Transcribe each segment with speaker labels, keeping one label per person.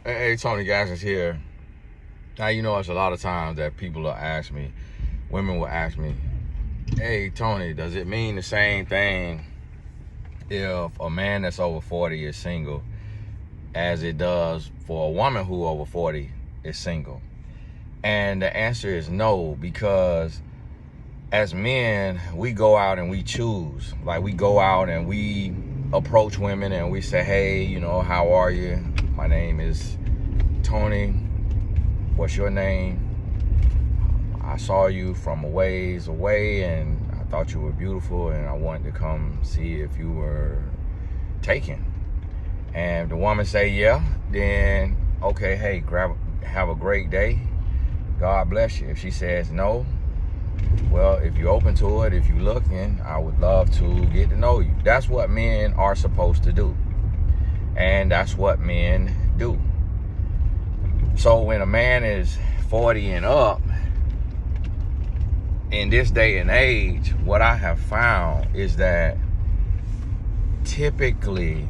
Speaker 1: Hey, Tony Gaskins here. Now, it's a lot of times that people will ask me, women will ask me, hey, Tony, does it mean the same thing if a man that's over 40 is single as it does for a woman who over 40 is single? And the answer is no, because as men, we go out and we choose. Like, we go out and we approach women and we say, hey, how are you? My name is Tony. What's your name? I saw you from a ways away and I thought you were beautiful and I wanted to come see if you were taken. And if the woman say yeah, then okay, hey, have a great day. God bless you. If she says no, well, if you're open to it, if you're looking, I would love to get to know you. That's what men are supposed to do. And that's what men do. So when a man is 40 and up, in this day and age, what I have found is that typically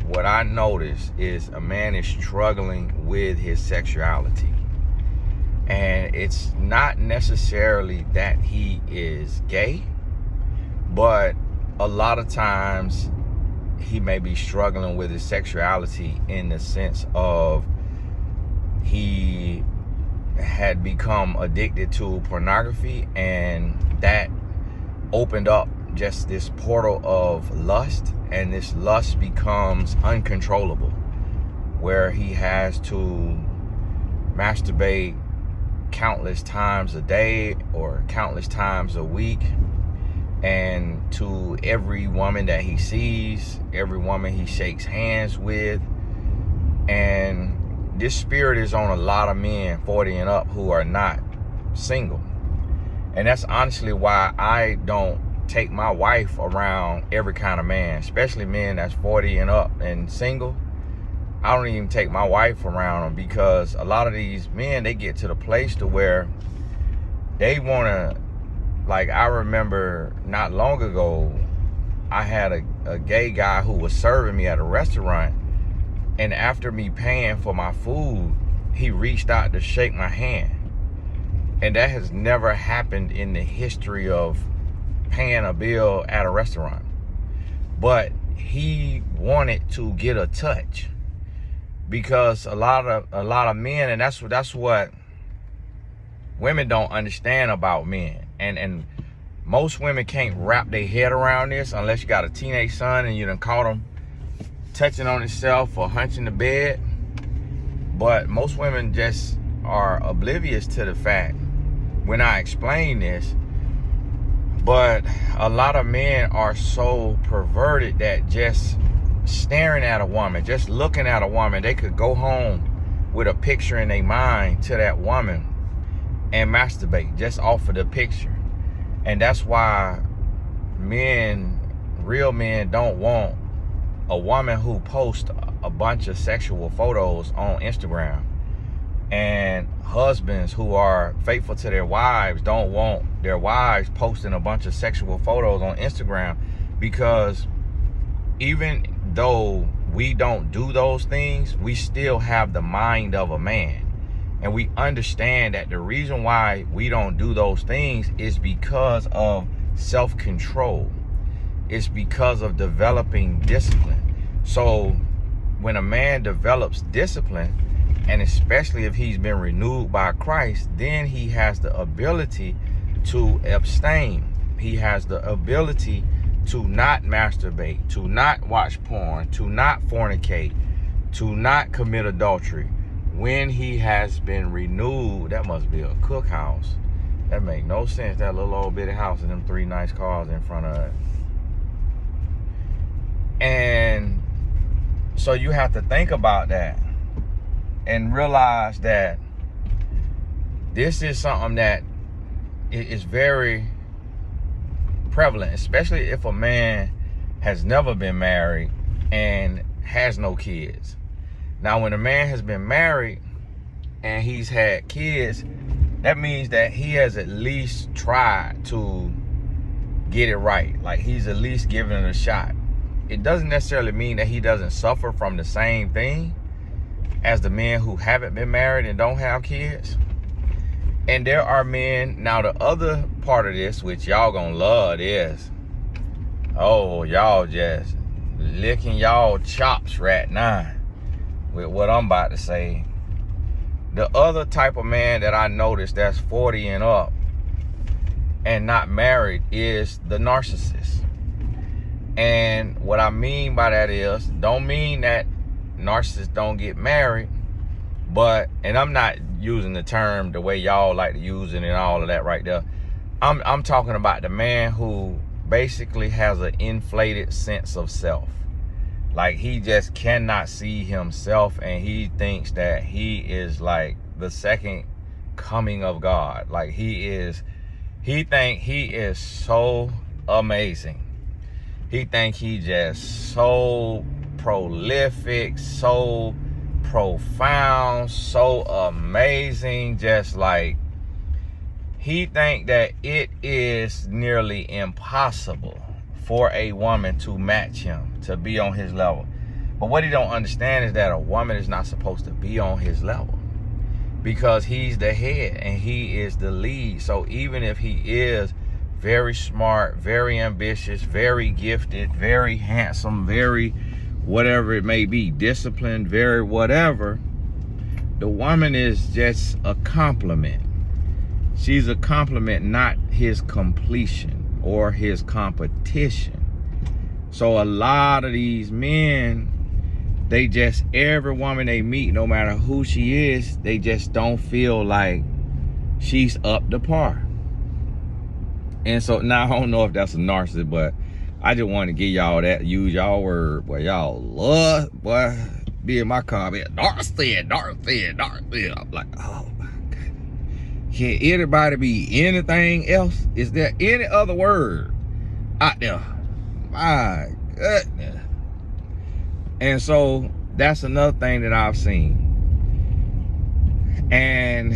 Speaker 1: what I notice is a man is struggling with his sexuality. And it's not necessarily that he is gay, but a lot of times he may be struggling with his sexuality in the sense of he had become addicted to pornography, and that opened up just this portal of lust, and this lust becomes uncontrollable, where he has to masturbate countless times a day or countless times a week, and to every woman that he sees, every woman he shakes hands with. And this spirit is on a lot of men 40 and up who are not single. And that's honestly why I don't take my wife around every kind of man, especially men that's 40 and up and single. I don't even take my wife around them, because a lot of these men, they get to the place to where they want to, like, I remember not long ago, I had a gay guy who was serving me at a restaurant, and after me paying for my food, he reached out to shake my hand. And that has never happened in the history of paying a bill at a restaurant. But he wanted to get a touch, because a lot of men, and that's what women don't understand about men. And most women can't wrap their head around this unless you got a teenage son and you done caught him touching on himself or hunching the bed. But most women just are oblivious to the fact when I explain this. But a lot of men are so perverted that just staring at a woman, just looking at a woman, they could go home with a picture in their mind to that woman and masturbate just off of the picture. And that's why men, real men, don't want a woman who posts a bunch of sexual photos on Instagram. And husbands who are faithful to their wives don't want their wives posting a bunch of sexual photos on Instagram, because even though we don't do those things, we still have the mind of a man. And we understand that the reason why we don't do those things is because of self-control. It's because of developing discipline. So when a man develops discipline, and especially if he's been renewed by Christ, then he has the ability to abstain. He has the ability to not masturbate, to not watch porn, to not fornicate, to not commit adultery. When he has been renewed, that must be a cookhouse. That make no sense, that little old bitty house and them 3 nice cars in front of it. And so you have to think about that and realize that this is something that is very prevalent, especially if a man has never been married and has no kids. Now, when a man has been married and he's had kids, that means that he has at least tried to get it right. Like, he's at least given it a shot. It doesn't necessarily mean that he doesn't suffer from the same thing, as the men who haven't been married and don't have kids. And there are men, now the other part of this, which y'all gonna love is, oh, y'all just licking y'all chops right now with what I'm about to say. The other type of man that I noticed that's 40 and up and not married is the narcissist. And what I mean by that is, don't mean that narcissists don't get married, but, and I'm not using the term the way y'all like to use it and all of that right there. I'm talking about the man who basically has an inflated sense of self. Like, he just cannot see himself, and he thinks that he is like the second coming of God. Like, he think he is so amazing. He think he just so prolific, so profound, so amazing. Just like, he think that it is nearly impossible for a woman to match him, to be on his level. But what he don't understand is that a woman is not supposed to be on his level, because he's the head and he is the lead. So even if he is very smart, very ambitious, very gifted, very handsome, very whatever it may be, disciplined, very whatever, the woman is just a compliment. She's a compliment, not his completion or his competition. So a lot of these men, they just, every woman they meet, no matter who she is, they just don't feel like she's up to par. And so now, I don't know if that's a narcissist, but I just want to give y'all that, use y'all word, boy, y'all love, boy, be in my comment, narcissist. I'm like, oh my God. Can anybody be anything else? Is there any other word out there? My goodness. And so that's another thing that I've seen. And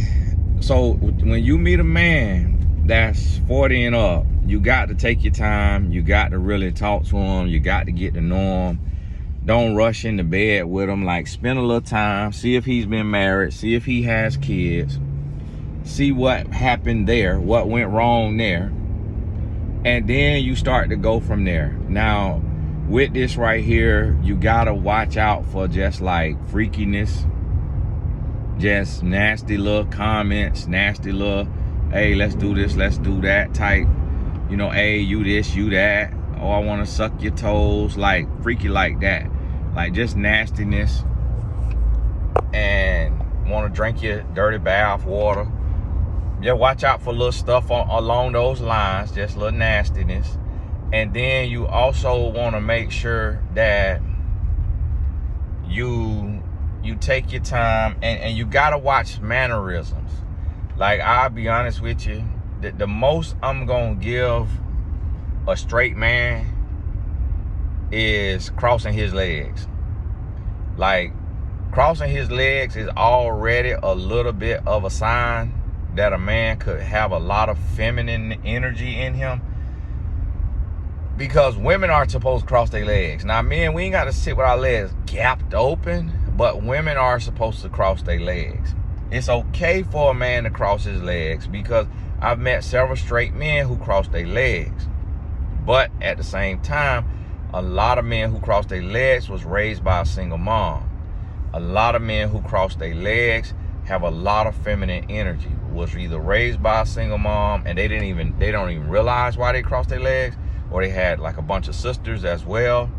Speaker 1: so when you meet a man that's 40 and up, you got to take your time. You got to really talk to him. You got to get to know him. Don't rush into bed with him. Like, spend a little time. See if he's been married. See if he has kids. See what happened there. What went wrong there. And then you start to go from there. Now, with this right here, you got to watch out for just like freakiness. Just nasty little comments. Nasty little, hey, let's do this, let's do that type. You know, hey, you this, you that. Oh, I want to suck your toes. Like, freaky like that. Like, just nastiness. And want to drink your dirty bath water. Yeah, watch out for little stuff along those lines. Just little nastiness. And then you also want to make sure that you take your time. And you got to watch mannerisms. Like, I'll be honest with you. The most I'm going to give a straight man is crossing his legs. Like, crossing his legs is already a little bit of a sign that a man could have a lot of feminine energy in him. Because women aren't supposed to cross their legs. Now, men, we ain't got to sit with our legs gapped open, but women are supposed to cross their legs. It's okay for a man to cross his legs, because I've met several straight men who cross their legs. But at the same time, a lot of men who cross their legs was raised by a single mom. A lot of men who cross their legs have a lot of feminine energy. Was either raised by a single mom and they don't even realize why they crossed their legs, or they had like a bunch of sisters as well,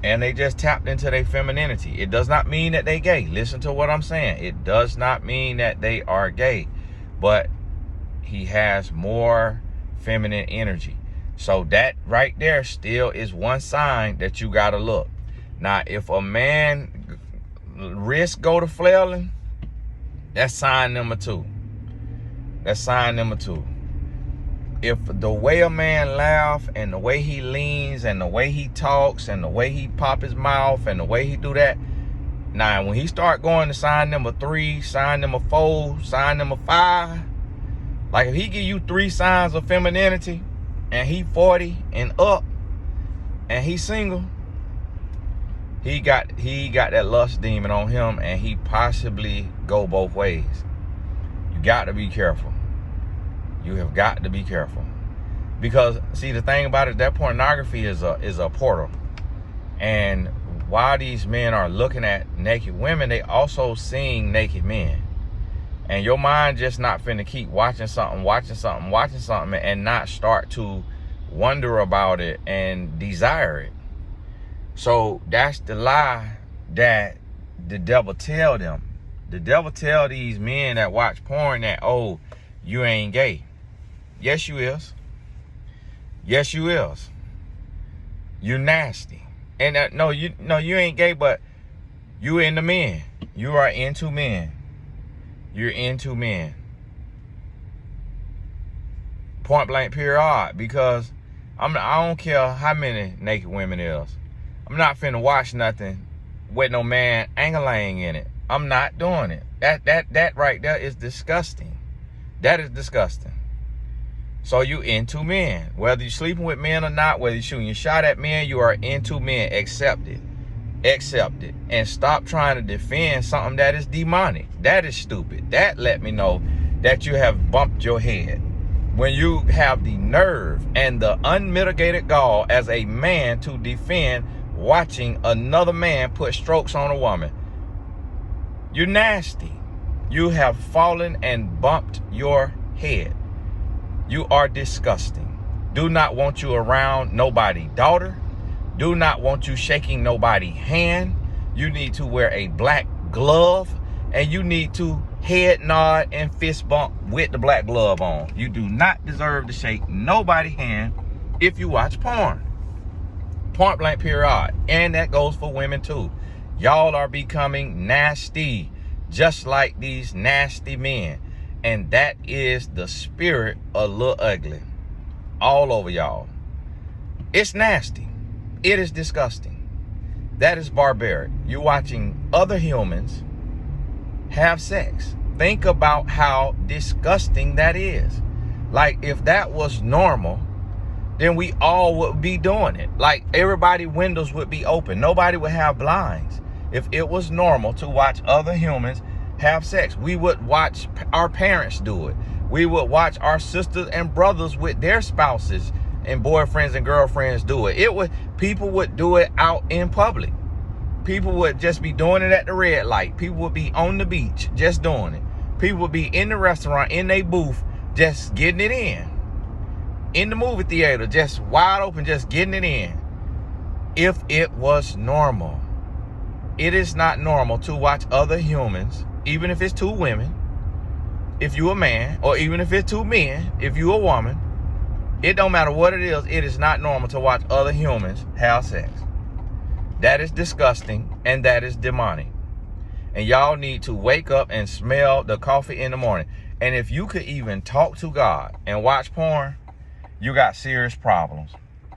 Speaker 1: and they just tapped into their femininity. It does not mean that they gay. Listen to what I'm saying. It does not mean that they are gay, but he has more feminine energy. So that right there still is one sign that you got to look. Now, if a man wrist go to flailing, that's sign number 2. That's sign number 2. If the way a man laugh and the way he leans and the way he talks and the way he pop his mouth and the way he do that, now when he start going to sign number 3, sign number 4, sign number 5, like if he give you 3 signs of femininity and he 40 and up and he single, he got that lust demon on him, and he possibly go both ways. You got to be careful. You have got to be careful. Because, see, the thing about it, that pornography is a portal. And while these men are looking at naked women, they also seeing naked men. And your mind just not finna keep watching something, and not start to wonder about it and desire it. So that's the lie that the devil tell them. The devil tell these men that watch porn that, oh, you ain't gay. Yes, you is. Yes, you is. You nasty. And no, you ain't gay, but you into men. You are into men. You're into men. Point blank period. Because I don't care how many naked women is. I'm not finna watch nothing with no man angling in it. I'm not doing it. That right there is disgusting. That is disgusting. So you into men. Whether you're sleeping with men or not, whether you're shooting your shot at men, you are into men. Accept it. Accept it. And stop trying to defend something that is demonic. That is stupid. That let me know that you have bumped your head. When you have the nerve and the unmitigated gall as a man to defend watching another man put strokes on a woman. You're nasty. You have fallen and bumped your head. You are disgusting. Do not want you around nobody's daughter. Do not want you shaking nobody's hand. You need to wear a black glove, and you need to head nod and fist bump with the black glove on. You do not deserve to shake nobody's hand if you watch porn. Point blank period. And that goes for women too. Y'all are becoming nasty, just like these nasty men. And that is the spirit of Lil Ugly all over y'all. It's nasty. It is disgusting. That is barbaric. You're watching other humans have sex. Think about how disgusting that is. Like, if that was normal, then we all would be doing it. Like, everybody's windows would be open. Nobody would have blinds. If it was normal to watch other humans have sex, we would watch our parents do it. We would watch our sisters and brothers with their spouses and boyfriends and girlfriends do it. People would do it out in public. People would just be doing it at the red light. People would be on the beach just doing it. People would be in the restaurant, in their booth, just getting it in. In the movie theater, just wide open, just getting it in. If it was normal. It is not normal to watch other humans, even if it's two women, if you a man, or even if it's two men, if you a woman. It don't matter what it is not normal to watch other humans have sex. That is disgusting, and that is demonic. And y'all need to wake up and smell the coffee in the morning. And if you could even talk to God and watch porn, you got serious problems.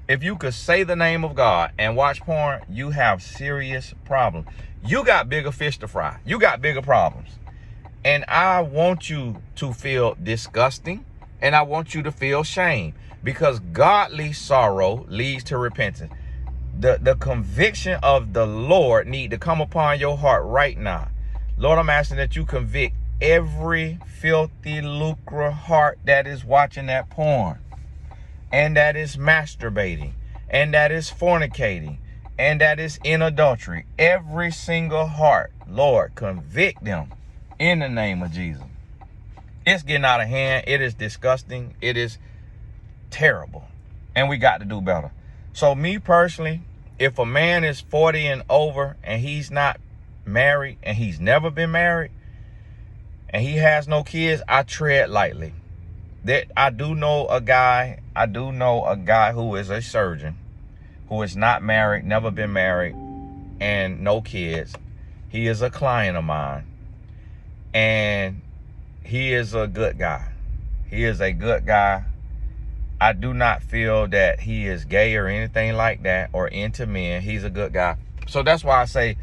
Speaker 1: If you could say the name of God and watch porn, you have serious problems. You got bigger fish to fry. You got bigger problems. And I want you to feel disgusting, and I want you to feel shame, because godly sorrow leads to repentance. The conviction of the Lord need to come upon your heart right now. Lord, I'm asking that you convict every filthy, lucre heart that is watching that porn, and that is masturbating, and that is fornicating, and that is in adultery. Every single heart, Lord, convict them in the name of Jesus. It's getting out of hand. It is disgusting. It is terrible. And we got to do better. So me personally, if a man is 40 and over and he's not married and he's never been married and he has no kids, I tread lightly. That I do know a guy who is a surgeon, who is not married, never been married, and no kids. He is a client of mine, and he is a good guy. He is a good guy. I do not feel that he is gay or anything like that, or into men. He's a good guy. So that's why I say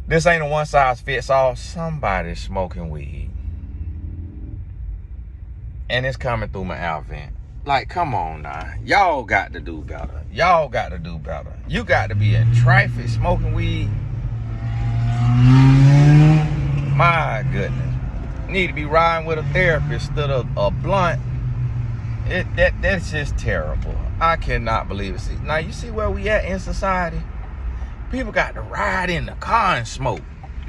Speaker 1: this ain't a one size fits all. Somebody's smoking weed, and it's coming through my out vent. Like, come on now. Y'all got to do better. Y'all got to do better. You got to be in traffic smoking weed. My goodness. Need to be riding with a therapist instead of a blunt. That's just terrible. I cannot believe it. See, now you see where we at in society? People got to ride in the car and smoke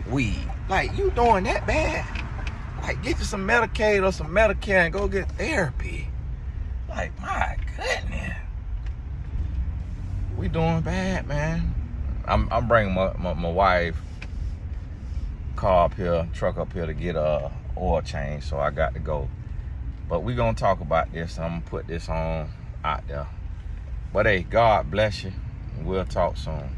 Speaker 1: weed. Like, you doing that bad? Like, get you some Medicaid or some Medicare and go get therapy. Like, my goodness. We doing bad, man. I'm bringing my wife car up here, truck up here to get a oil change, so I got to go. But we gonna talk about this. I'm gonna put this on out there. But hey, God bless you. We'll talk soon.